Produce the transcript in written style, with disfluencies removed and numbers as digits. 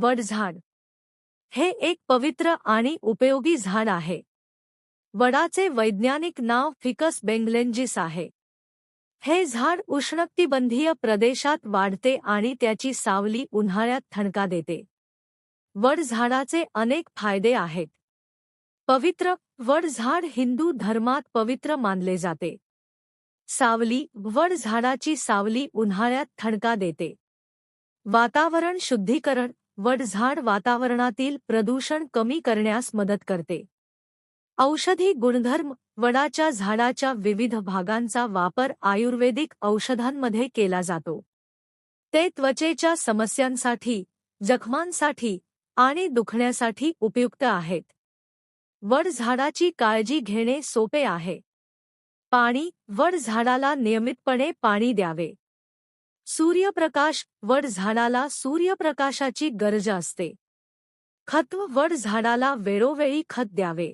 वडझाड हे एक पवित्र आणि उपयोगी झाड आहे. वडाचे वैज्ञानिक नाव फिकस बेंगलेंजिस आहे. हे झाड उष्णकटिबंधीय प्रदेशात वाढते आणि त्याची सावली उन्हाळ्यात थंडका देते. वड झाडाचे अनेक फायदे आहेत. पवित्र वड झाड हिंदू धर्मात पवित्र मानले जाते. सावली वड झाडाची सावली उन्हाळ्यात थंडका देते. वातावरण शुद्धीकरण वड झाड वातावरणातील प्रदूषण कमी करण्यास मदत करते. औषधी गुणधर्म वडाच्या झाडाच्या विविध भागांचा वापर आयुर्वेदिक औषधांमध्ये केला जातो. ते त्वचेच्या समस्यांसाठी, जखमांसाठी आणि दुखण्यासाठी उपयुक्त आहेत. वड झाडाची काळजी घेणे सोपे आहे. पाणी वड झाडाला नियमितपणे पाणी द्यावे. सूर्यप्रकाश वड झाडाला सूर्यप्रकाशाची गरज असते. खत वड झाडाला वेळोवेळी खत द्यावे.